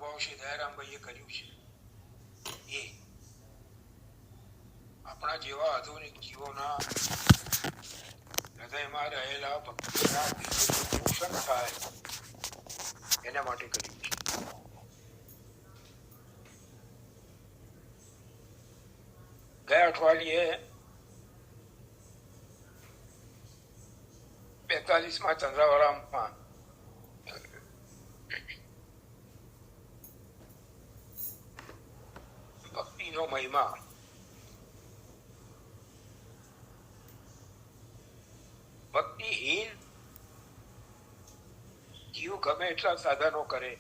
અનુભવ શ્રી દયારામભાઈએ કર્યું છે એ આપણા જેવા આધુનિક જીવોના હૃદયમાં રહેલા ભક્તિના બીજનું પોષણ થાય એના માટે કર્યું છે. ગયા અઠવાડિયે 42માં ચંદ્રાવરામમાં ભક્તિનો મહિમા ભક્તિહીન જીવ ગમે એટલા સાધનો કરે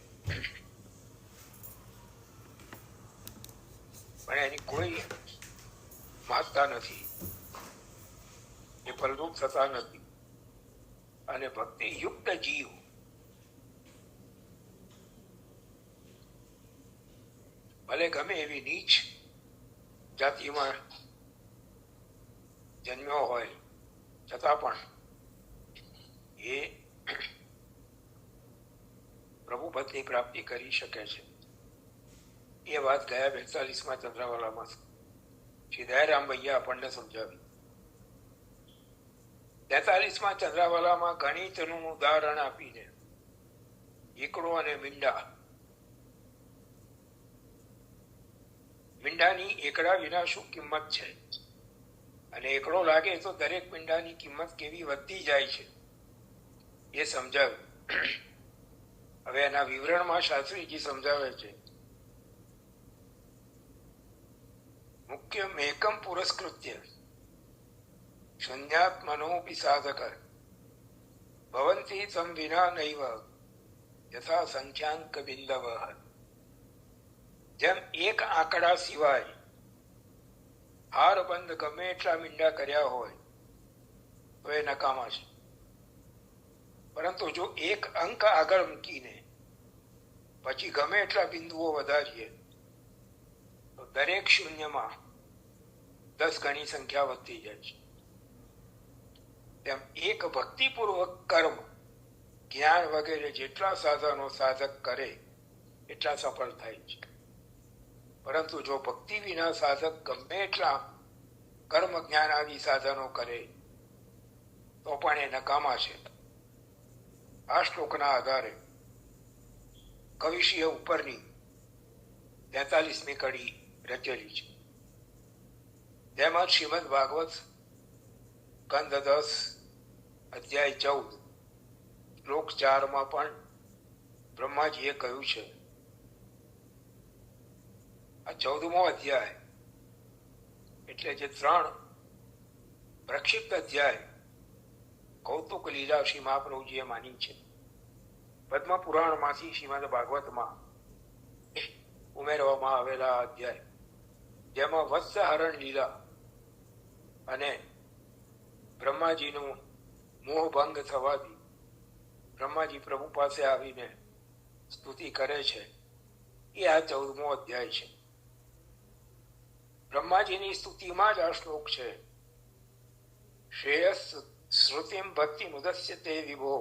પણ એની કોઈ મહત્તા નથી, એ ફલરૂપ થતા નથી. અને ભક્તિ યુક્ત જીવ ભલે ગમે એવી નીચ જાતિમાં જન્મ્યો હોય છતાં પણ એ પ્રભુ પદની પ્રાપ્તિ કરી શકે છે. એ વાત ગયા 42માં ચંદ્રાવલામાં શ્રી દયારામભાઈએ આપણને સમજાવી. 43માં ચંદ્રાવલામાં ગણિતનું ઉદાહરણ આપીને એકડો અને મીંડાની એકડા વિના શું કિંમત છે અને એકડો લાગે તો દરેક મીંડાની કિંમત કેવી વધતી જાય છે એ સમજાવ્યું. હવે એના વિવરણમાં શાસ્ત્રીજી સમજાવે છે, મુખ્ય મેકમ પુરસ્કૃત્ય શૂન્યાત્મનોપી સાધક ભવંતી તમ વિના નૈવ યથા સંખ્યાંક બિંદવ. જેમ એક આંકડા સિવાય હાર બંધ ગમે એટલા મીંડા કર્યા હોય તો એ નકામા છે, પરંતુ જો એક અંક આગળ મૂકીને પછી ગમે એટલા બિંદુઓ વધારીએ તો દરેક શૂન્યમાં 10 ગણી સંખ્યા વધતી જાય છે. તેમ એક ભક્તિપૂર્વક કર્મ જ્ઞાન વગેરે જેટલા સાધનો સાધક કરે એટલા સફળ થાય છે, પરંતુ જો ભક્તિ વિના સાધક ગમે એટલા કર્મ જ્ઞાન આદિ સાધનો કરે તો પણ એ નકામા છે. આ શ્લોકના આધારે કવિશીય ઉપરની 43મી કડી રચેલી છે. તેમાં શ્રીમદ ભાગવત સ્કંદ 10 અધ્યાય 14 શ્લોક 4માં પણ બ્રહ્માજીએ કહ્યું છે. આ 14મો અધ્યાય એટલે જે 3 પ્રક્ષિપ્ત અધ્યાય કૌતુક લીલા શ્રી મહાપ્રભુજીએ માની છે. પદ્મ પુરાણમાંથી શ્રીમદ ભાગવતમાં ઉમેરવામાં આવેલા અધ્યાય, જેમાં વત્સહરણ લીલા અને બ્રહ્માજીનું મોહભંગ થવાથી બ્રહ્માજી પ્રભુ પાસે આવીને સ્તુતિ કરે છે, એ આ 14મો અધ્યાય છે. બ્રહ્માજીની સ્તુતિમાં જ આ શ્લોક છે. શ્રેયસ શ્રુતિમ ભક્તિ મુદસ્ય તે વિભો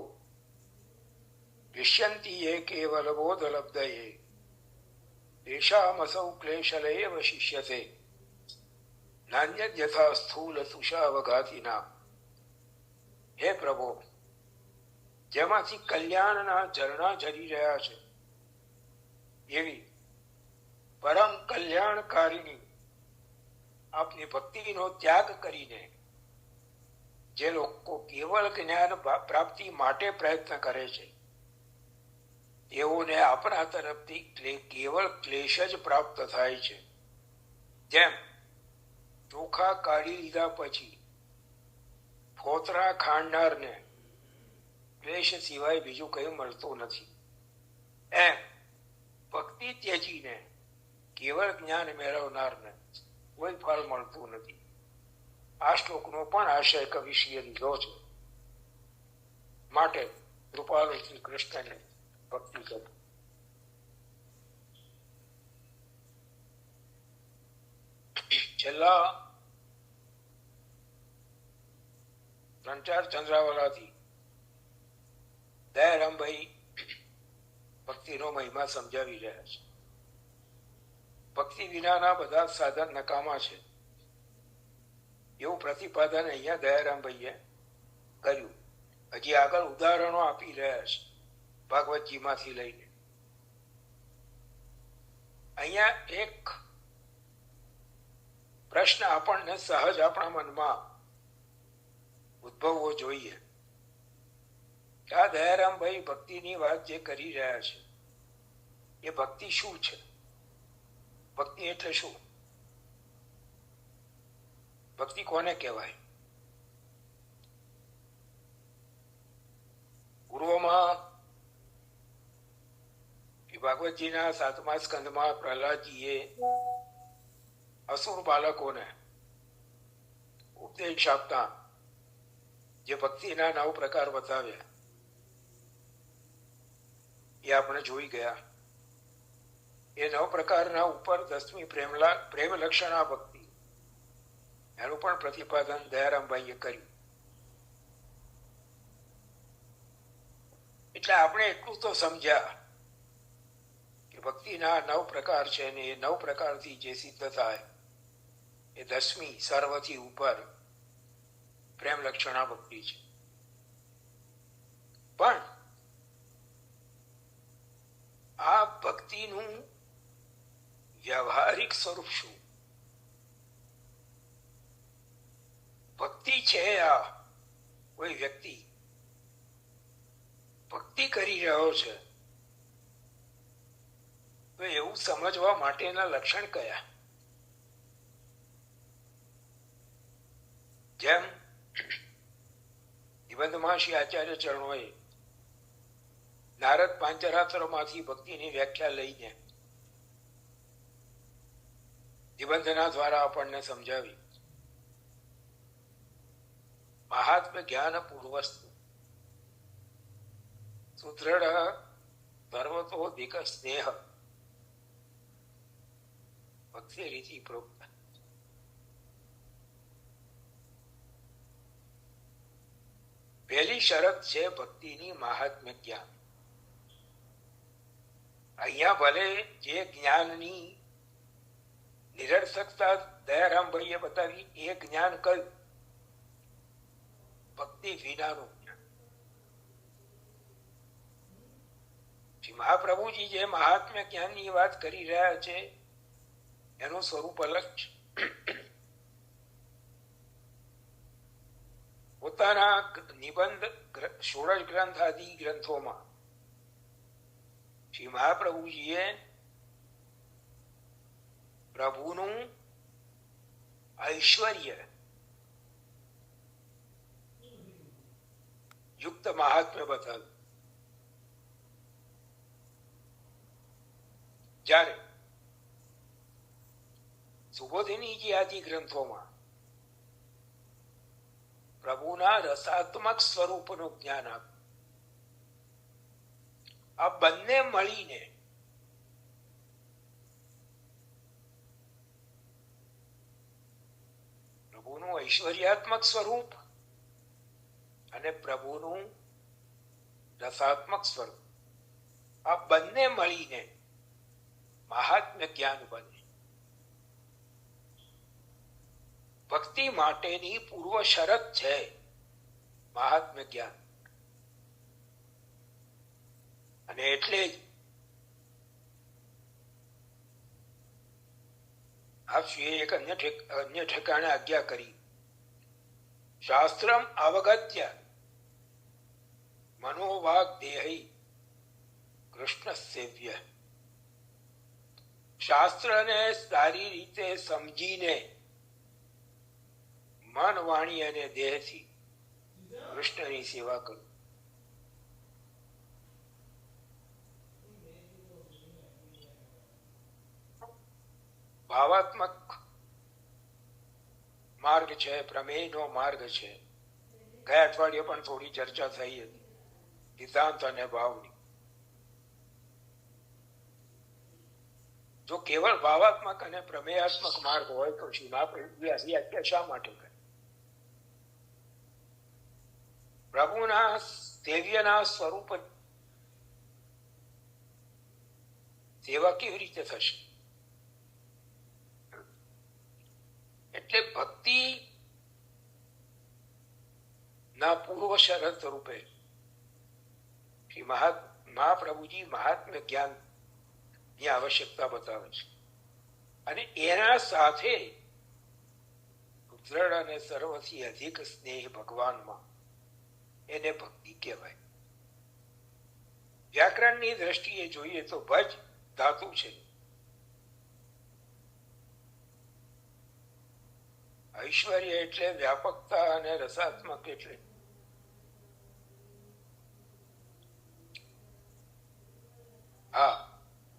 વિષ્યંતી એ કેવલ બોધ લબ્ધયે તેષામસૌ ક્લેશલેવ શિષ્યતે નાન્યથા સ્થૂલ તુષાવઘાતિના. હે પ્રભુ, જેમાંથી કલ્યાણના ઝરણા ઝરી રહ્યા છે એવી પરમ કલ્યાણકારીની આપની ભક્તિનો ત્યાગ કરીને જે લોકો કેવળ જ્ઞાન પ્રાપ્તિ માટે પ્રયત્ન કરે છે તેઓને આપણા તરફથી કેવળ ક્લેશ જ પ્રાપ્ત થાય છે. જેમ ચોખા કાઢી લીધા પછી ફોતરા ખાંડનારને ક્લેશ સિવાય બીજું કંઈ મળતું નથી, એમ ભક્તિ ત્યજીને કેવળ જ્ઞાન મેળવનારને કોઈ ફળ મળતું નથી. આ શ્લોકનો પણ આશય કવિશ્રીએ લીધો છે. માટે કૃપાલુ શ્રી કૃષ્ણને ભક્તિ કરો. છેલ્લા 3-4 ચંદ્રાવલાથી દયારામભાઈ ભક્તિનો મહિમા સમજાવી રહ્યા છે. ભક્તિ વિનાના બધા સાધન નકામા છે એવું પ્રતિપાદન અહીંયા દયારામભાઈએ કર્યું. હજી આગળ ઉદાહરણો આપી રહ્યા છે ભાગવતજીમાંથી લઈને. અહીંયા એક પ્રશ્ન આપણને સહજ આપણા મનમાં ઉદ્ભવવો જોઈએ કે આ દયારામભાઈ ભક્તિની વાત જે કરી રહ્યા છે એ ભક્તિ શું છે? ભક્તિ એટલે શું? ભક્તિ કોને કહેવાય? પૂર્વમાં ભાગવતજીના 7મા સ્કંદમાં પ્રહલાદજીએ અસુર બાળકોને ઉપદેશ આપતા જે ભક્તિના 9 પ્રકાર બતાવ્યા એ આપણે જોઈ ગયા. એ 9 પ્રકારના ઉપર 10મી પ્રેમ લક્ષણા ભક્તિ એનું પણ પ્રતિપાદન દયારામભાઈએ કર્યું. એટલે આપણે એટલું તો સમજ્યા કે ભક્તિના 9 પ્રકાર છે ને એ 9 પ્રકારથી જે સિદ્ધ થાય એ 10મી સર્વથી ઉપર પ્રેમ લક્ષણા ભક્તિ છે. પણ આ ભક્તિનું વ્યવહારિક સ્વરૂપ શું? ભક્તિ છે આ કોઈ વ્યક્તિ ભક્તિ કરી રહ્યો છે તો એવું સમજવા માટેના લક્ષણ કયા? જેમ નિબંધમાં શ્રી આચાર્ય ચરણોએ નારદ પાંચરાત્રમાંથી ભક્તિની વ્યાખ્યા લઈને નિબંધના દ્વારા આપણને સમજાવી. મહાત્મ્ય જ્ઞાન પૂર્વસ્તુ સુદૃઢ સર્વતો દિક સ્નેહ ભક્તિ રીતિ પ્રોક્ત. પહેલી શરત છે ભક્તિની મહાત્મ્ય જ્ઞાન. અહીંયા ભલે જે જ્ઞાનની નિરર્થકતા દયારામભાઈએ બતાવી એ જ્ઞાન કયું? ભક્તિ વિનાનું જ્ઞાન. મહાપ્રભુજી જે મહાત્મ્ય જ્ઞાનની વાત કરી રહ્યા છે એનું સ્વરૂપ અલગ છે. પોતાના નિબંધ 16 ગ્રંથ આદિ ગ્રંથોમાં શ્રી મહાપ્રભુજીએ પ્રભુનું ઐશ્વર્ય યુક્ત મહાત્મ્ય બતાવ્યું. જ્યારે સુબોધિનીજી આદિ ગ્રંથોમાં પ્રભુના રસાત્મક સ્વરૂપનું જ્ઞાન આપ્યું. આ બંને મળીને પ્રભુનું ઐશ્વર્યાત્મક સ્વરૂપ અને પ્રભુનું રસાત્મક સ્વરૂપ આ બંને મળીને મહાત્મ્ય જ્ઞાન બને. ભક્તિ માટેની પૂર્વ શરત છે મહાત્મ્ય જ્ઞાન. અને એટલે જ આપશ્રીએ એક અન્ય ઠેકાણે આજ્ઞા કરી, શાસ્ત્રમ અવગત્ય મનોવાગ દેહી કૃષ્ણ સેવ્ય. શાસ્ત્રને સારી રીતે સમજીને મન, વાણી અને દેહથી કૃષ્ણની સેવા કરો. ભાવાત્મક માર્ગ છે, પ્રમેયનો માર્ગ છે. ગયા અઠવાડિયે પણ થોડી ચર્ચા થઈ હતી સિદ્ધાંત અને ભાવની. જો કેવળ ભાવાત્મક અને પ્રમેયાત્મક માર્ગ હોય તો શ્રી મહાપ્રભુએ આજ્ઞા શા માટે કરી? પ્રભુના સેવ્યના સ્વરૂપ સેવા કેવી રીતે થશે? એટલે ભક્તિ ના પૂર્વ શરત રૂપે શ્રી મહાપ્રભુજી મહાત્મ્ય જ્ઞાન ની આવશ્યકતા બતાવે છે, અને એના સાથે દ્રઢ અને સર્વથી અધિક સ્નેહ ભગવાનમાં, એને ભક્તિ કહેવાય. વ્યાકરણની દ્રષ્ટિએ જોઈએ તો ભજ ધાતુ છે. ઐશ્વર્ય એટલે વ્યાપકતા અને રસાત્મક એટલે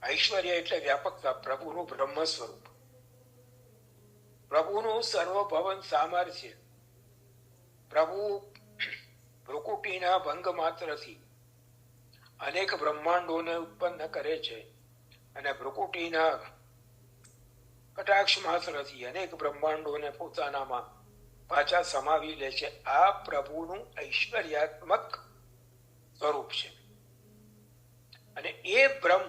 ઐશ્વર્ય એટલે વ્યાપકતા, પ્રભુનું બ્રહ્મ સ્વરૂપ, પ્રભુનું સર્વભવન સામર્થ્ય. પ્રભુ ભ્રુકુટીના ભંગ માત્રથી અનેક બ્રહ્માંડોને ઉત્પન્ન કરે છે, અને ભ્રુકુટીના કટાક્ષ માત્રથી અનેક બ્રહ્માંડોને પોતાનામાં પાછા સમાવી લે છે. આ પ્રભુનું ઐશ્વર્યાત્મક સ્વરૂપ છે. અને એ બ્રહ્મ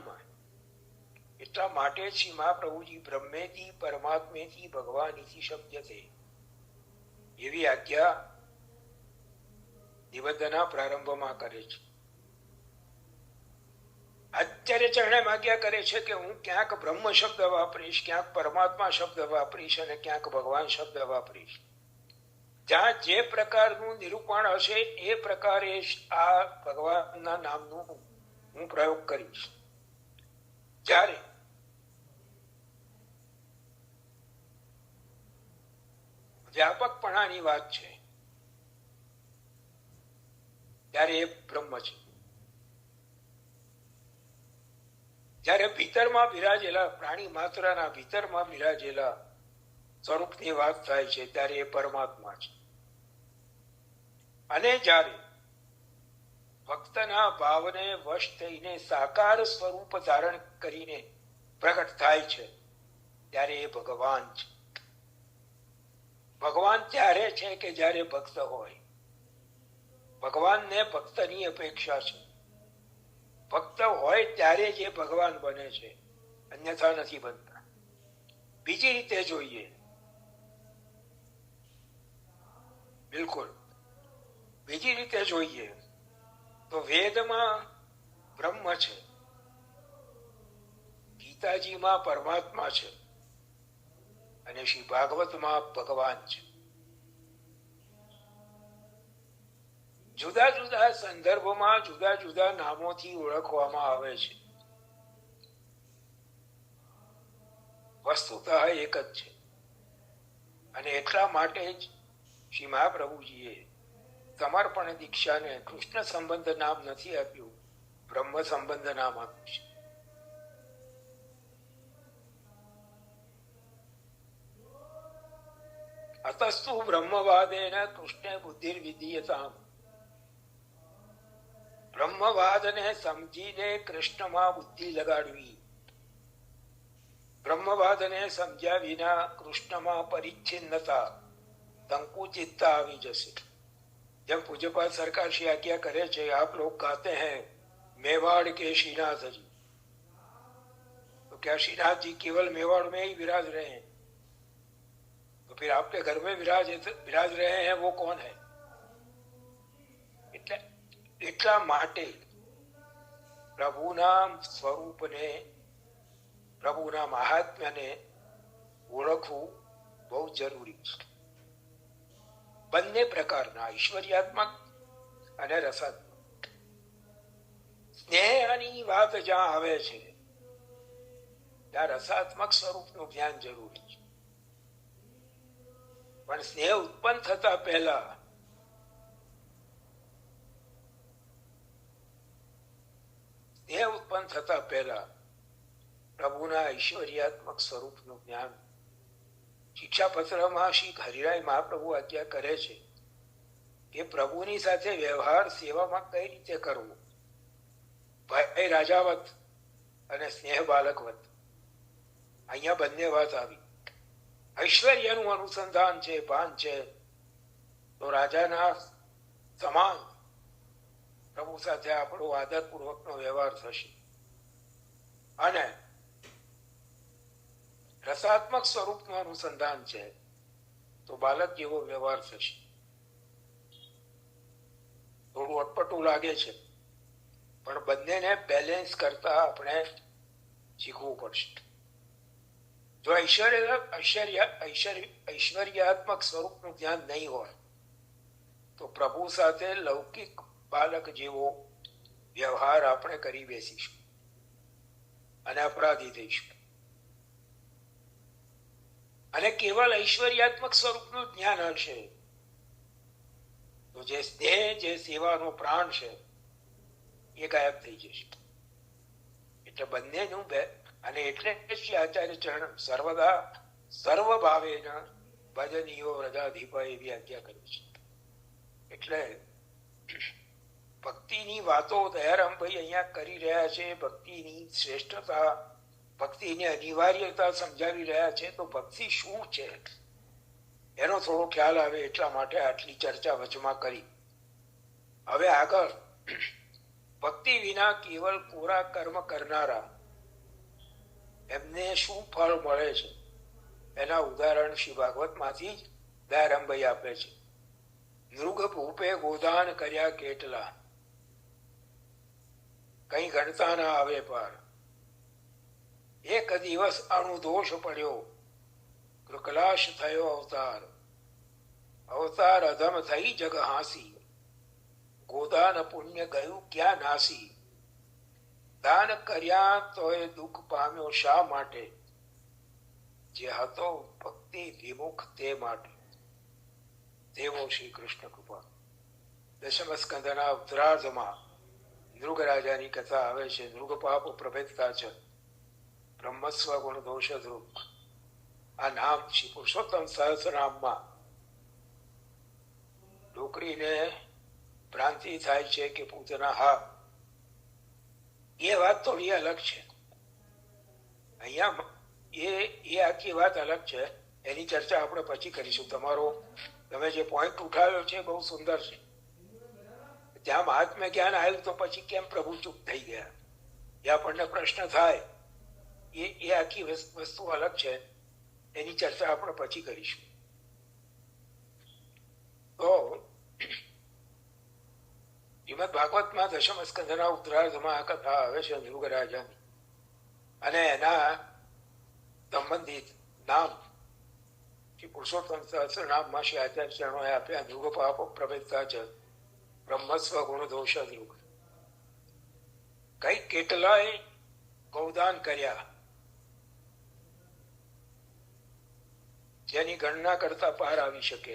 એટલા માટે શ્રી મહાપ્રભુજી બ્રહ્મેથી પરમાત્મેથી ભગવાનીથી શબ્દ છે એવી આજ્ઞા નિબંધના પ્રારંભમાં કરે છે. અત્યારે ચરણે આજ્ઞા કરે છે કે હું ક્યાંક બ્રહ્મ શબ્દ વાપરીશ, ક્યાંક પરમાત્મા શબ્દ વાપરીશ, અને ક્યાંક ભગવાન શબ્દ વાપરીશ. જ્યાં જે પ્રકારનું નિરૂપણ હશે એ પ્રકારે આ ભગવાનના નામનું હું પ્રયોગ કરીશ. જ્યારે વ્યાપકપણાની વાત છે ત્યારે એ બ્રહ્મ છે. જ્યારે ભીતરમાં બિરાજેલા પ્રાણી માત્રના ભીતરમાં બિરાજેલા સ્વરૂપની વાત થાય છે ત્યારે એ પરમાત્મા છે. અને જ્યારે ભક્તના ભાવને વશ થઈને સાકાર સ્વરૂપ ધારણ કરીને પ્રગટ થાય છે ત્યારે એ ભગવાન છે. ભગવાન ત્યારે છે કે જ્યારે ભક્ત હોય. ભગવાનને ભક્તની અપેક્ષા છે. ભક્ત હોય ત્યારે જ એ ભગવાન બને છે, અન્યથા નથી બનતા. બીજી રીતે જોઈએ, બિલકુલ બીજી રીતે જોઈએ તો વેદમાં બ્રહ્મ છે, ગીતાજીમાં પરમાત્મા છે, અને શ્રી ભાગવતમાં ભગવાન છે. જુદા જુદા સંદર્ભમાં જુદા જુદા નામોથી ઓળખવામાં આવે છે. વસ્તુતઃ એક જ છે. અને એટલા માટે જ શ્રી મહાપ્રભુજીએ સમર્પણ દીક્ષાને કૃષ્ણ સંબંધ નામ નથી આપ્યું, બ્રહ્મ સંબંધ નામ આપ્યું છે. અતસ્તુ બ્રહ્મવાદેન કૃષ્ણે બુદ્ધિર્વિધીયતામ. બ્રહ્મવાદને સમજીને કૃષ્ણમાં બુદ્ધિ લગાડવી. બ્રહ્મવાદને સમજ્યા વિના કૃષ્ણમાં પરિચ્છિન્નતા, સંકુચિતતા આવી જશે. जब पूज्यपाल सरकार श्री आज्ञा करे छे, आप लोग गाते हैं मेवाड़ के श्रीनाथ जी, तो क्या श्रीनाथ जी केवल मेवाड़ में ही विराज रहे हैं? तो फिर आपके घर में विराज रहे हैं वो कौन है? એટલા માટે પ્રભુના સ્વરૂપને, પ્રભુના મહાત્મ્યને ઓળખવું બહુ જરૂરી છે. બંને પ્રકારના, ઐશ્વર્યાત્મક અને રસાત્મક. સ્નેહની વાત જ્યાં આવે છે ત્યાં રસાત્મક સ્વરૂપનું જ્ઞાન જરૂરી છે. પણ સ્નેહ ઉત્પન્ન થતા પહેલા પ્રભુના ઐશ્વર્યાત્મક સ્વરૂપનું જ્ઞાન. શિક્ષાપત્રમાં શ્રી હરિરાય મહાપ્રભુ આજ્ઞા કરે છે કે પ્રભુની સાથે વ્યવહાર સેવામાં કઈ રીતે કરવો. ભય રાજાવત અને સ્નેહ બાલકવત, અહીંયા બંને વાત આવી. ઐશ્વર્યનું અનુસંધાન છે, ભાન છે, તો રાજાના સમાન પ્રભુ સાથે આપણો આદરપૂર્વકનો વ્યવહાર થશે. અને રસાત્મક સ્વરૂપનું અનુસંધાન છે તો બાલક જેવો વ્યવહાર થશે. થોડું અટપટું લાગે છે, પણ બંનેને બેલેન્સ કરતા આપણે શીખવું પડશે. જો ઐશ્વર્યાત્મક સ્વરૂપનું ધ્યાન નહીં હોય તો પ્રભુ સાથે લૌકિક બાલક જેવો વ્યવહાર આપણે કરી બેસીશું અને અપરાધી થઈશું. અને કેવલ ઐશ્વર્યાત્મક સ્વરૂપનું જ્ઞાન હશે તો જે સ્નેહ, જે સેવાનો પ્રાણ છે એ ગાયબ થઈ જશે. એટલે બંનેનું અને એટલે આચાર્ય ચરણ સર્વદા સર્વ ભાવેના ભજનીયો રજાધીપ એવી આજ્ઞા કરી છે. એટલે ભક્તિની વાતો દયારામભાઈ અહીંયા કરી રહ્યા છે. ભક્તિની શ્રેષ્ઠતા, ભક્તિની અનિવાર્યતા સમજાવી રહ્યા છે. તો ભક્તિ શું છે એનો થોડો ખ્યાલ આવે એટલા માટે આટલી ચર્ચા વચમાં કરી. હવે આગળ ભક્તિ વિના કેવલ કોરા કર્મ કરનારા એમને શું ફળ મળે છે એના ઉદાહરણ શ્રી ભાગવતમાંથી જ દયારામભાઈ આપે છે. નૃગ ભૂપે ગોદાન કર્યા કેટલા, કઈ ગણતા ના આવે પાર. એક દિવસ અણુદોષ પડ્યો, કૃકલાશ થયો અવતાર. અવતાર અધમ થઈ જગ હાંસી, ગોદાન પુણ્ય ગયું ક્યાં નાસી. દાન કર્યા તોય દુઃખ પામ્યો શા માટે, જે હતો ભક્તિ વિમુખ તે માટે. દેવો શ્રી કૃષ્ણ કૃપા. દશમ સ્કંદના ઉત્તરાર્ધમાં નૃગ રાજાની કથા આવે છે. નૃગ પાપ પ્રભેદતા છે બ્રહ્મસ્વ ગુણ દોષ ધ્રુવ. આ નામ શ્રી પુરુષોત્તમ સહસ્રનામમાં ડોકરીને ભ્રાંતિ થાય છે કે પૂતના હા, એ વાત થોડી અલગ છે. અહીંયા એ આખી વાત અલગ છે. એની ચર્ચા આપણે પછી કરીશું. તમે જે પોઈન્ટ ઉઠાવ્યો છે બહુ સુંદર છે. ત્યાં મહાત્મ્ય જ્ઞાન આવ્યું તો પછી કેમ પ્રભુ ચૂપ થઈ ગયા એ આપણને પ્રશ્ન થાય. એ આખી વસ્તુ અલગ છે. એની ચર્ચા આપણે પછી કરીશું. તો શ્રીમદ ભાગવતમાં દશમ સ્કંદના ઉત્તરાર્ધમાં આ કથા આવે છે નૃગ રાજાની, અને એના સંબંધિત નામ શ્રી પુરુષોત્તમ સહસ્ર નામમાં શ્રી આચાર્ય ચરણોએ આપ્યા. નૃગ પાપ પ્રભેદતા છે બ્રહ્મસ્વ ગુણ દોષ નૃગ. કઈ કેટલાય ગૌદાન કર્યા જેની ગણના કરતા પાર આવી શકે.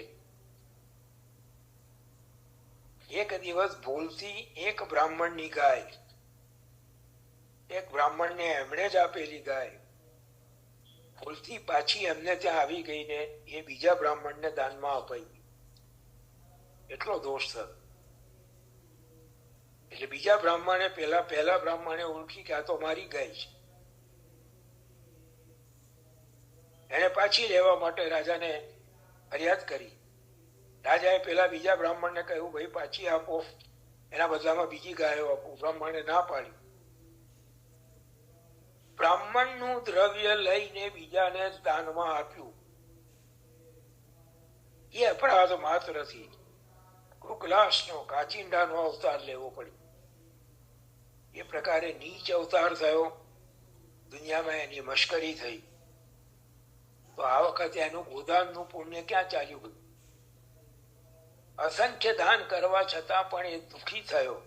એક દિવસ ભૂલથી એક બ્રાહ્મણની ગાય, એક બ્રાહ્મણને એમણે જ આપેલી ગાય ભૂલથી પાછી એમને ત્યાં આવી ગઈ ને એ બીજા બ્રાહ્મણને દાનમાં અપાઈ. એટલો દોષ થયો. એટલે બીજા બ્રાહ્મણે પહેલા બ્રાહ્મણે ઓળખી કે આ તો મારી ગાય છે. એને પાછી લેવા માટે રાજાને ફરિયાદ કરી. રાજાએ પેલા બીજા બ્રાહ્મણને કહ્યું ભાઈ પાછી આપો, એના બદલામાં બીજી ગાયો આપો. બ્રાહ્મણે ના પાડી. બ્રાહ્મણનું દ્રવ્ય લઈને બીજાને દાનમાં આપ્યું એ અપરાધ માત્રથી કૃકલાશનો, કાચિંડાનો અવતાર લેવો પડ્યો. એ પ્રકારે નીચ અવતાર થયો. દુનિયામાં એની મશ્કરી થઈ. તો આ વખતે એનું ગોદાનનું પુણ્ય ક્યાં ચાલ્યું ગયું? અસંખ્ય દાન કરવા છતાં પણ એ દુઃખી થયો.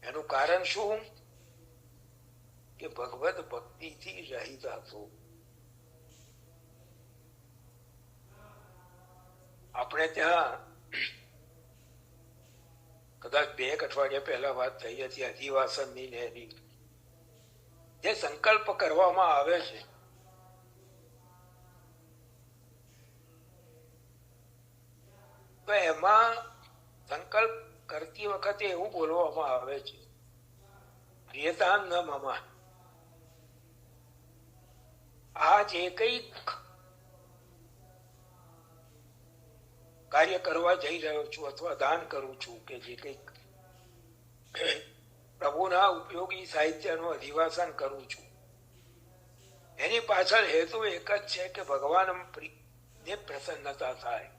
એનું કારણ શું? કે ભગવદ ભક્તિથી રહિત હતો. આપણે ત્યાં કદાચ 2 અઠવાડિયા પહેલા વાત થઈ હતી અધિવાસનની ને એની. જે સંકલ્પ કરવામાં આવે છે તો એમાં સંકલ્પ કરતી વખતે એવું બોલવામાં આવે છે પ્રિયતાન ન મમા. આ જે કઈક કાર્ય કરવા જઈ રહ્યો છું અથવા દાન કરું છું કે જે કઈક પ્રભુના ઉપયોગી સાહિત્યનું અધિવાસન કરું છું, એની પાછળ હેતુ એક જ છે કે ભગવાન ને પ્રસન્નતા થાય.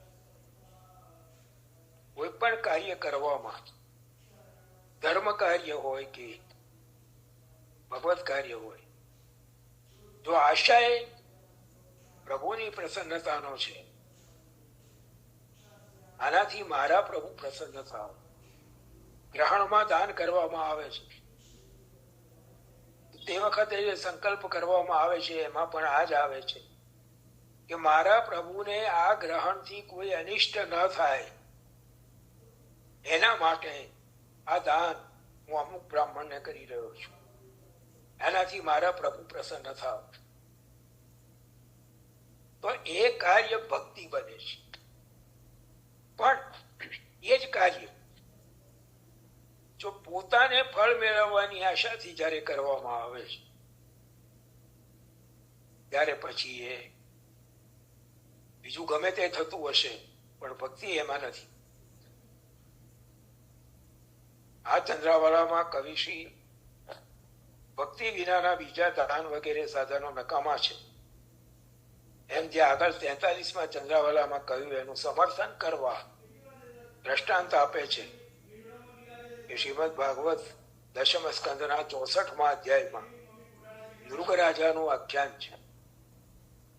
કોઈ પણ કાર્ય કરવામાં, ધર્મ કાર્ય હોય કે ભગવત કાર્ય હોય, જો આશય પ્રભુની પ્રસન્નતાનો છે, આનાથી મારા પ્રભુ પ્રસન્ન થાવ. ગ્રહણમાં દાન કરવામાં આવે છે, તે વખતે જે સંકલ્પ કરવામાં આવે છે એમાં પણ આ જ આવે છે કે મારા પ્રભુને આ ગ્રહણથી કોઈ અનિષ્ટ ન થાય, એના માટે આ દાન હું અમુક બ્રાહ્મણને કરી રહ્યો છું, એનાથી મારા પ્રભુ પ્રસન્ન થાવ. તો એ કાર્ય ભક્તિ બને છે. પણ એ જ કાર્ય જો પોતાને ફળ મેળવવાની આશાથી જયારે કરવામાં આવે છે, ત્યારે પછી એ બીજું ગમે તે થતું હશે પણ ભક્તિ એમાં નથી. આ ચંદ્રાવાલામાં કવિશ્રી ભક્તિ વિનાના બીજા દાન વગેરે સાધનો નકામા છે એમ જે આગળ 43માં ચંદ્રાવાલામાં કહ્યું એનું સમર્થન કરવા દ્રષ્ટાંત આપે છે કે શ્રીમદ ભાગવત દશમ સ્કંદના 64મા અધ્યાયમાં નૃગરાજાનું આખ્યાન છે.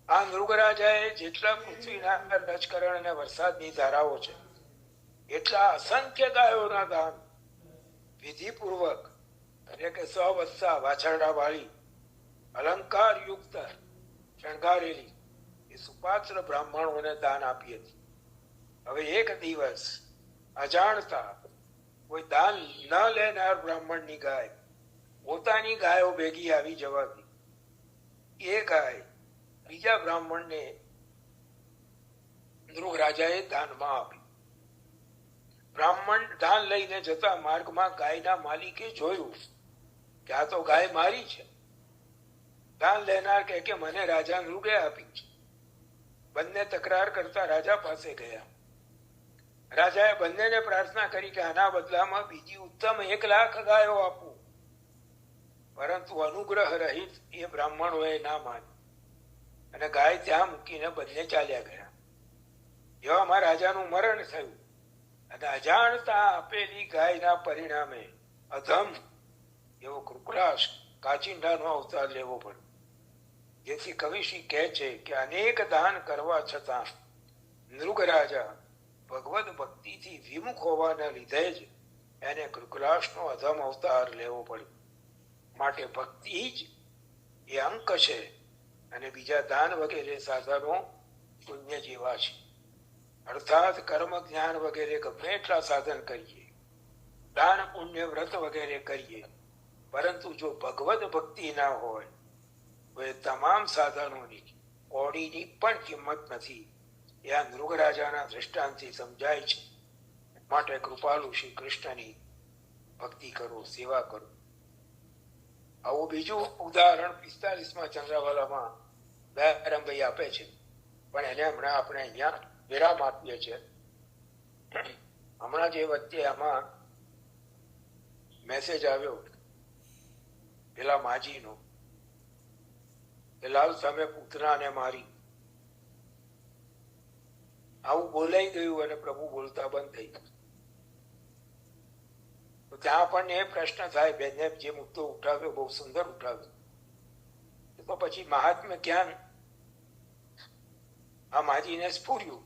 આ નૃગરાજાએ જેટલા પૃથ્વીના રજકરણ અને વરસાદની ધારાઓ છે એટલા અસંખ્ય ગાયોના દાન વિધિપૂર્વક, એટલે કે 100 વત્સા વાછરડા વાળી અલંકાર યુક્ત શણગારેલી એ સુપાત્ર બ્રાહ્મણોને દાન આપી હતી. હવે એક દિવસ અજાણતા કોઈ દાન ન લેનાર બ્રાહ્મણની ગાય પોતાની ગાયો ભેગી આવી જવાથી એ ગાય બીજા બ્રાહ્મણને નૃગરાજાએ દાનમાં આપી. બ્રાહ્મણ દાન લઈને જતા માર્ગમાં ગાયના માલિકે જોયું કે આ તો ગાય મારી છે. દાન લેનાર કે મને રાજા નૃગે આપી છે. બંને તકરાર કરતા રાજા પાસે ગયા. રાજાએ બંનેને પ્રાર્થના કરી કે આના બદલામાં બીજી ઉત્તમ 1,00,000 ગાયો આપું, પરંતુ અનુગ્રહ રહિત એ બ્રાહ્મણોએ ના માની અને ગાય ત્યાં મૂકીને બંને ચાલ્યા ગયા. એવામાં રાજાનું મરણ થયું અને અજાણતા આપેલી ગાયના પરિણામે અધમ એવો કૃકરાશ કાચિંડાનો અવતાર લેવો પડ્યો. જેથી કવિશ્રી કહે છે કે અનેક દાન કરવા છતાં નૃગરાજા ભગવદ ભક્તિથી વિમુખ હોવાના લીધે જ એને કૃકલાશનો અધમ અવતાર લેવો પડ્યો. માટે ભક્તિ જ એ અંક છે અને બીજા દાન વગેરે સાધનો પુણ્ય જેવા છે. અર્થાત કર્મ જ્ઞાન વગેરે ગમે એટલા સાધન કરીએ, દાન પુણ્ય વ્રત વગેરે કરીએ, પરંતુ જો ભગવદ ભક્તિ ના હોય તો એ તમામ સાધનોની કોડીની પણ કિંમત નથી. એ આ નૃગરાજાના દ્રષ્ટાંતથી સમજાય છે. માટે કૃપાળુ શ્રી કૃષ્ણની ભક્તિ કરો, સેવા કરો. આવું બીજું ઉદાહરણ 45માં ચંદ્રાવાલામાં દયારામભાઈ આપે છે, પણ એને હમણાં આપણે અહીંયા વિરામ આપીએ છીએ. હમણાં જે વચ્ચે આમાં મેસેજ આવ્યો પેલા માજીનો કે લાલ સામે પૂતનાને મારી, આવું બોલાઈ ગયું અને પ્રભુ બોલતા બંધ થઈ ગયું. તો ત્યાં પણ એ પ્રશ્ન થાય, બેને જે મુદ્દો ઉઠાવ્યો બહુ સુંદર ઉઠાવ્યો, તો પછી મહાત્મ્ય જ્ઞાન આ માજીને સ્ફુર્યું,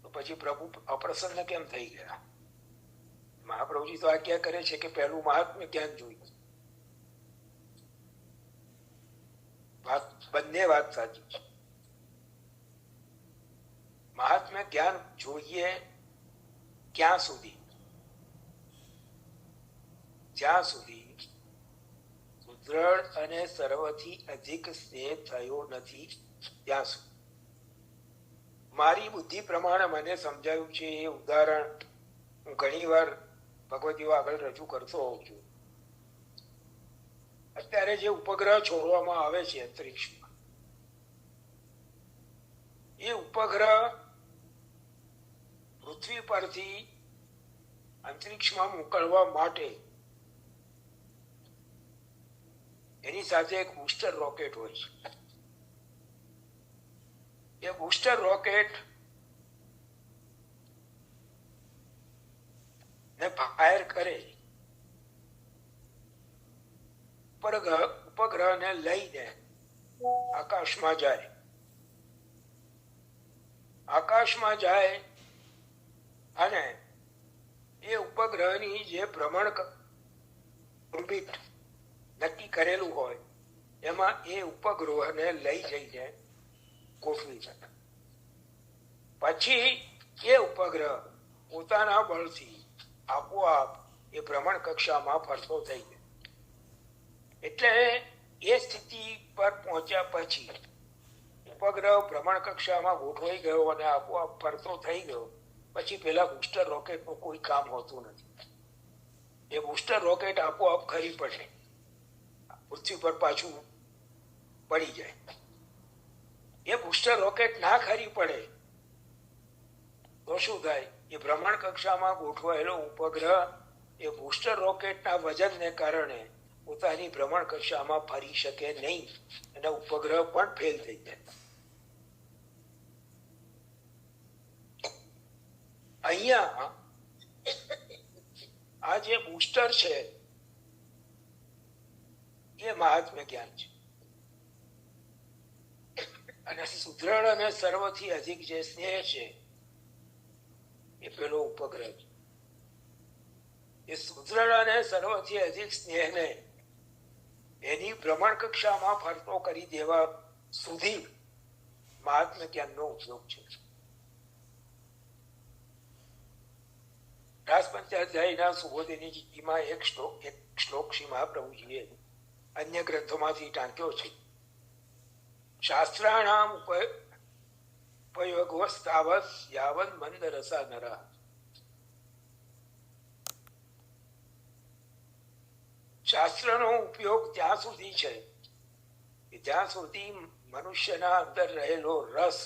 તો પછી પ્રભુ અપ્રસન્ન કેમ થઈ ગયા? મહાપ્રભુજી તો આજ્ઞા કરે છે કે પહેલું મહાત્મ્ય જ્ઞાન જોયું. બંને વાત સાચી છે. મહાત્મ્ય જ્ઞાન જોઈએ ક્યાં સુધી? જ્યાં સુધી સુદ્રઢ અને સર્વથી અધિક સ્નેહ થયો નથી ત્યાં સુધી. મારી બુદ્ધિ પ્રમાણે મને સમજાયું છે એ ઉદાહરણ હું ઘણી વાર ભગવતીઓ આગળ રજૂ કરતો હોઉં છું. અત્યારે જે ઉપગ્રહ છોડવામાં આવે છે અંતરિક્ષમાં, એ ઉપગ્રહ પૃથ્વી પરથી અંતરિક્ષમાં મોકલવા માટે એની એની સાથે એક બુસ્ટર રોકેટ હોય છે. એ બુસ્ટર રોકેટ ને ફાયર કરે, ઉપગ્રહને લઈને આકાશમાં જાય. આકાશમાં જાય અને એ ઉપગ્રહની જે ભ્રમણ ઓર્બિટ નક્કી કરેલું હોય એમાં એ ઉપગ્રહને લઈ જઈને ગોઠવી શકે. પછી એ ઉપગ્રહ પોતાના બળથી આપોઆપ એ ભ્રમણ કક્ષામાં ફરતો થઈ જાય. એટલે એ સ્થિતિ પર પહોંચ્યા પછી ઉપગ્રહ ભ્રમણ કક્ષામાં ગોઠવાઈ ગયો અને આપોઆપ ફરતો થઈ ગયો પછી પેલા બુસ્ટર રોકેટનું કોઈ કામ હોતું નથી. એ બુસ્ટર રોકેટ આપોઆપ ખરી પડે, પૃથ્વી પર પાછું પડી જાય. એ બુસ્ટર રોકેટ ના ખરી પડે તો શું થાય? એ ભ્રમણ કક્ષામાં ગોઠવાયેલો ઉપગ્રહ એ બુસ્ટર રોકેટના વજનને કારણે પોતાની ભ્રમણ કક્ષામાં ફરી શકે નહીં અને ઉપગ્રહ પણ ફેલ થઈ જાય. અહીંયા આ જે બુસ્ટર છે એ મહાત્મ્ય જ્ઞાન છે. અને સુદૃઢ અને સર્વથી અધિક જે સ્નેહ છે એ પેલો ઉપગ્રહ છે. એ સુદૃઢ અને સર્વથી અધિક સ્નેહને એની ભ્રમણ કક્ષામાં ફરતો કરી દેવા સુધી મહાત્મ્ય જ્ઞાનનો ઉપયોગ છે. રાસપંચાધ્યાયના સુબોધિનીજીમાં એક શ્લોક શ્રી મહાપ્રભુજીએ અન્ય ગ્રંથોમાંથી ટાંક્યો છે. શાસ્ત્રાણામ ઉપયોગોસ્તાવત યાવન મંદ રસા નરા. શાસ્ત્રનો ઉપયોગ ત્યાં સુધી છે કે જ્યાં સુધી મનુષ્યના અંદર રહેલો રસ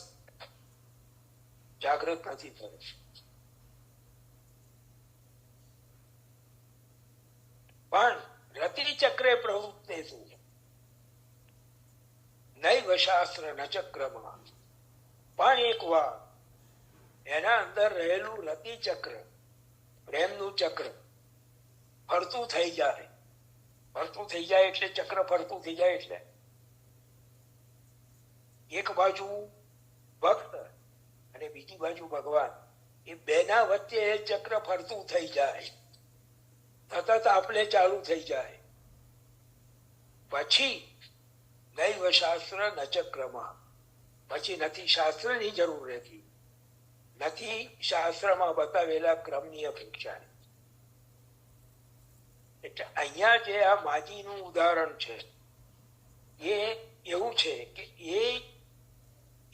જાગૃત નથી થયો. પણ રતિચક્રે પ્રવૃત્તે નૈવ શાસ્ત્ર ન ચક્રમાં. પણ એક વાર એના અંદર રહેલું રતિચક્ર, પ્રેમનું ચક્ર ફરતું થઈ જાય. ફરતું થઈ જાય એટલે ચક્ર ફરતું થઈ જાય એટલે એક બાજુ ભક્ત અને બીજી બાજુ ભગવાન, એ બેના વચ્ચે એ ચક્ર ફરતું થઈ જાય, સતત આપલે ચાલુ થઈ જાય. પછી નૈવ શાસ્ત્ર ન ચક્રમાં. પછી નથી શાસ્ત્રની જરૂર રહેતી, નથી શાસ્ત્રમાં બતાવેલા ક્રમની અપેક્ષા. એટલે અહીંયા જે આ માજીનું ઉદાહરણ છે એ એવું છે કે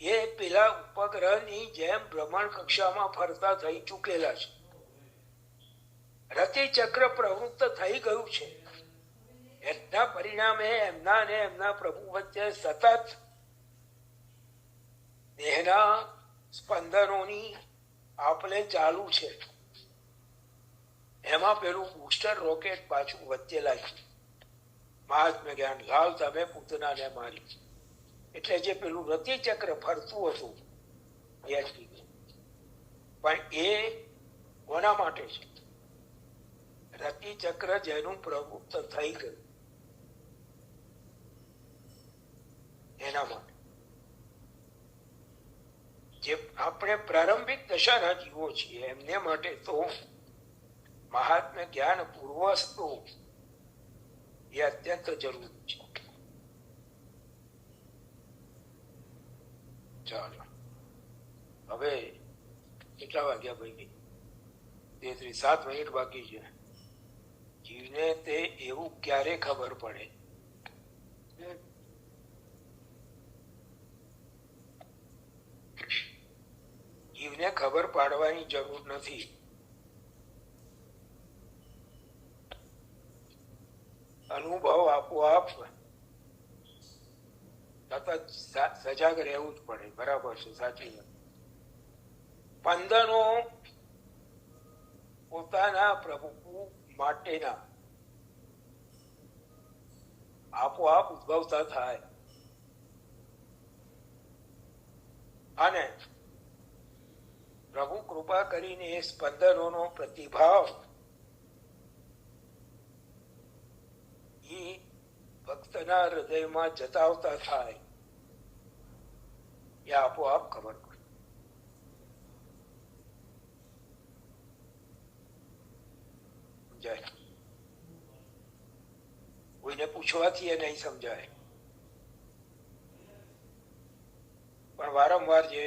એ પેલા ઉપગ્રહની જેમ ભ્રમણ કક્ષામાં ફરતા થઈ ચૂકેલા છે. રતિચક્ર પ્રવૃત્ત થઈ ગયું છે. એના પરિણામે એમના ને એમના પ્રભુ વચ્ચે સતત દેહના સ્પંદનોની આપલે ચાલુ છે. એમાં પેલું બુસ્ટર રોકેટ પાછું વચ્ચે લાગ્યું. મહાત્મ્ય જ્ઞાન લાલ તમે પૂતનાને મારી. એટલે જે પેલું રતિચક્ર ફરતું હતું પણ એ કોના માટે છે? રતિચક્ર જેનું પ્રવૃત્ત થઈ ગયું એના માટે. જે આપણે પ્રારંભિક દશાના જીવો છીએ એમને માટે તો મહાત્મ્ય જ્ઞાન પૂર્વસ્તુ એ અત્યંત જરૂરી છે. ચાલો હવે કેટલા વાગ્યા ભાઈ? 7 મિનિટ બાકી છે. જીવને તે એવું ક્યારે ખબર પડે? જીવને ખબર પાડવાની જરૂર નથી. અનુભવ આપોઆપ સતત સજાગ રહેવું જ પડે. બરાબર છે, સાચી વાત. સ્પંદનો પોતાના પ્રભુ માટેના આપોઆપ ઉદ્ભવતા થાય. અને પ્રભુ કૃપા કરીને એ સ્પંદનોનો પ્રતિભાવ એ ભક્તના હૃદયમાં જતાવતા થાય, એ આપોઆપ ખબર પડે. સમજાય? કોઈને પૂછવાથી એ નહીં સમજાય, પણ વારંવાર જે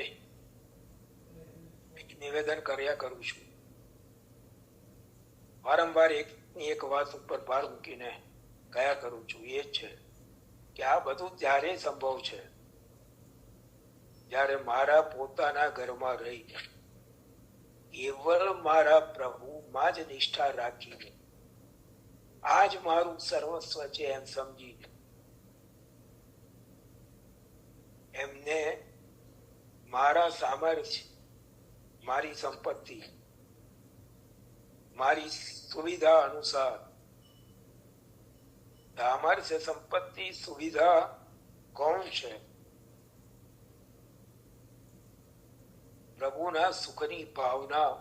નિવેદન કર્યા કરું છું, વારંવાર એકની એક વાત ઉપર ભાર મૂકીને કયા કરું છું, એ જ છે કે આ બધું ત્યારે સંભવ છે જ્યારે મારા પોતાના ઘરમાં રહી કેવળ મારા પ્રભુમાં જ નિષ્ઠા રાખીને, આ જ મારું સર્વસ્વ છે એમ સમજીને એમને મારા સામર્થ્ય, મારી સંપત્તિ, મારી સુવિધા અનુસાર, સામર્થ્ય, સંપત્તિ, સુવિધા કોણ છે? પ્રભુના સુખની ભાવના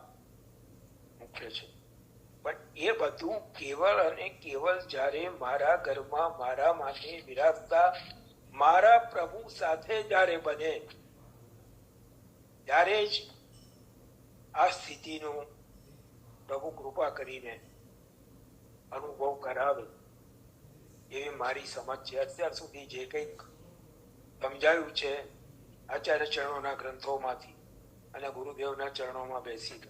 મુખ્ય છે. પણ એ બધું કેવળ અને કેવળ જ્યારે મારા ઘરમાં મારા માટે વિરાજતા મારા પ્રભુ સાથે જ્યારે બને ત્યારે જ આ સ્થિતિનું પ્રભુ કૃપા કરીને અનુભવ કરાવે એવી મારી સમજ છે. અત્યાર સુધી જે કંઈક સમજાયું છે આચાર્ય ચરણોના ગ્રંથોમાંથી અને ગુરુદેવના ચરણોમાં બેસી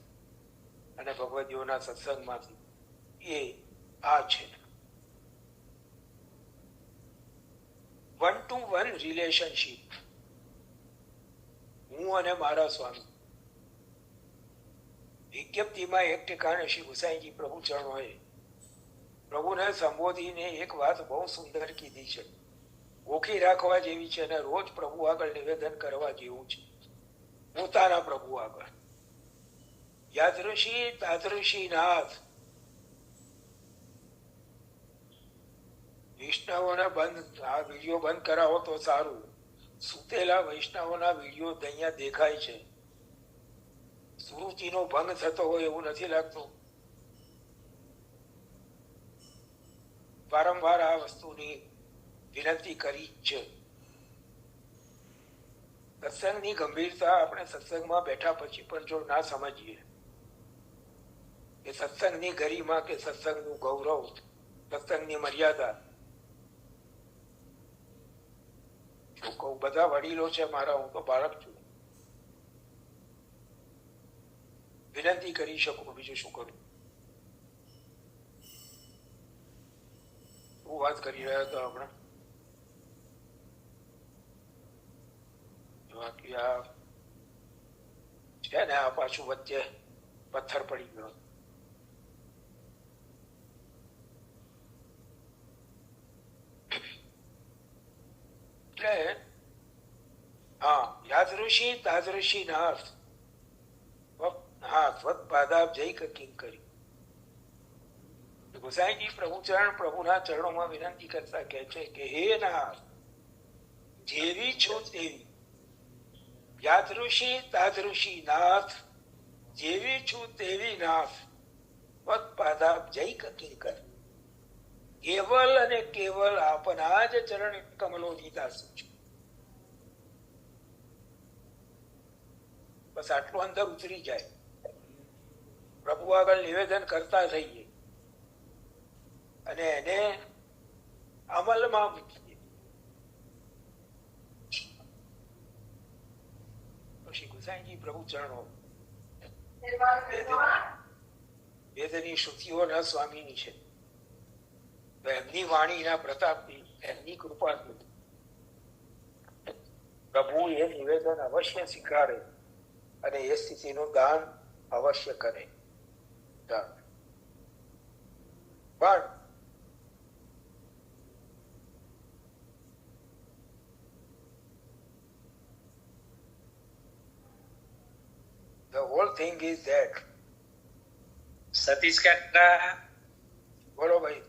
અને ભગવદીઓના સત્સંગમાંથી, એ આ છે. 1-to-1 રિલેશનશીપ, હું અને મારા સ્વામી. વિજ્ઞપ્તિમાં એક ઠેકાણે શ્રી ગુસાઈજી પ્રભુ ચરણોએ પ્રભુને સંબોધીને એક વાત બહુ સુંદર કીધી છે, ગોખી રાખવા જેવી છે અને રોજ પ્રભુ આગળ નિવેદન કરવા જેવું છે. પોતાના પ્રભુ આગળ, યાદૃશી તાદૃશી નાથ. વૈષ્ણવોને આ વિડીયો બંધ કરાવો તો સારું. સુતેલા વૈષ્ણવોના વિડીયો અહીંયા દેખાય છે. સુરુચિનો ભંગ થતો હોય એવું નથી લાગતું? વારંવાર આ વસ્તુની વિનંતી કરી છે. સત્સંગની ગંભીરતા આપણે સત્સંગમાં બેઠા પછી પણ જો ના સમજીએ કે સત્સંગની ગરિમા કે સત્સંગનું ગૌરવ, સત્સંગની મર્યાદા, શું કહું, બધા વડીલો છે મારા, હું તો બાળક છું. વિનંતી કરી શકું, બીજું શું કરું? શું વાત કરી રહ્યા હતા હમણાં? બાકી આ છે ને, આ પાછું વચ્ચે પથ્થર પડી ગયો. એટલે હા, યાદૃશી તાદૃશી નાથ. હા, સ્વતપાદાબ જય કિંગ કરી. ગુસાઈજી પ્રભુચરણ પ્રભુના ચરણોમાં વિનંતી કરતા કહે છે કે હે નાથ, જેવી છો તેવી, યાદૃશી તાદૃશી નાથ, જેવી છું તેવી નાથ, સ્વતપાદાબ જય કિંગ કર. કેવલ અને કેવલ આપના જ ચરણ કમલોની દાસી છું. બસ આટલું અંદર ઉતરી જાય, પ્રભુ આગળ નિવેદન કરતા રહીએ અને એને અમલમાં મૂકીએ. શ્રી ગુસાઈજી પ્રભુ ચરણો વેદની શ્રુતિઓના સ્વામીની છે. એમની વાણીના પ્રતાપથી, એમની કૃપાથી પ્રભુ એ નિવેદન અવશ્ય સ્વીકારે અને એ સ્થિતિનું દાન અવશ્ય કરે. પણ the whole thing is that Satish કાકા, બોલો ભાઈ.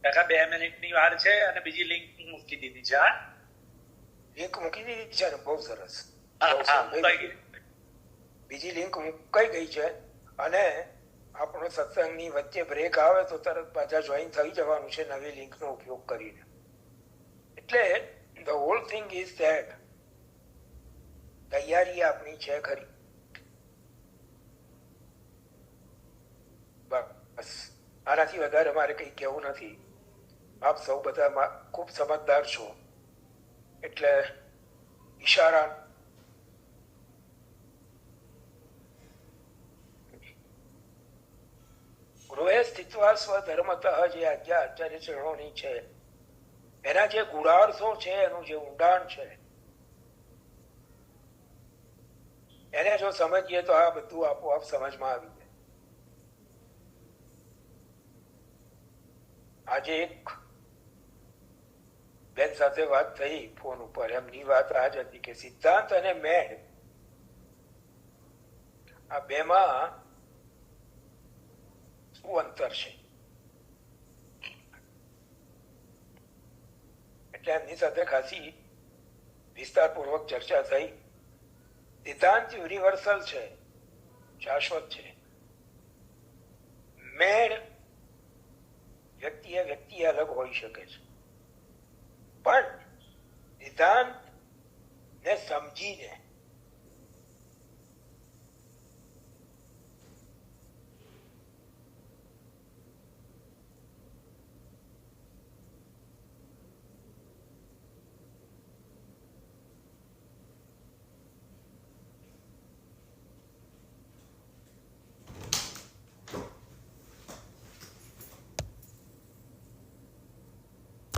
કાકા 2 મિનિટની વાર છે અને બીજી લિંક મૂકી દીધી છે. હા, લિંક મૂકી દીધી છે ને, બહુ સરસ. બીજી લિંક મુકાઈ ગઈ છે અને આપણો સત્સંગની વચ્ચે બ્રેક આવે તો તરત પાછા જોઈન થઈ જવાનું છે નવી લિંકનો ઉપયોગ કરીને. એટલે the hall thing is that તૈયારી આપણી છે ખરી. બસ, આનાથી વધારે મારે કંઈ કહેવું નથી. આપ સૌ બધા ખૂબ સમજદાર છો એટલે ઈશારા ગૃહે સ્થિત્વા સ્વધર્મતઃ જે આજ્ઞા આચાર્ય ચરણોની છે એના જે ગુણાર્થો છે, એનું જે ઊંડાણ છે, એને જો સમજીએ તો આ બધું આપોઆપ સમજમાં આવી જાય. આજે એક બેન સાથે વાત થઈ ફોન ઉપર. એમની વાત આ જ હતી કે સિદ્ધાંત અને મેળ આ બેમાં શું અંતર છે. એટલે એમની સાથે ખાસી વિસ્તારપૂર્વક ચર્ચા થઈ. સિદ્ધાંત યુનિવર્સલ છે, શાશ્વત છે. મેળ વ્યક્તિ અલગ હોઈ શકે છે, પણ સિદ્ધાંત ને સમજીને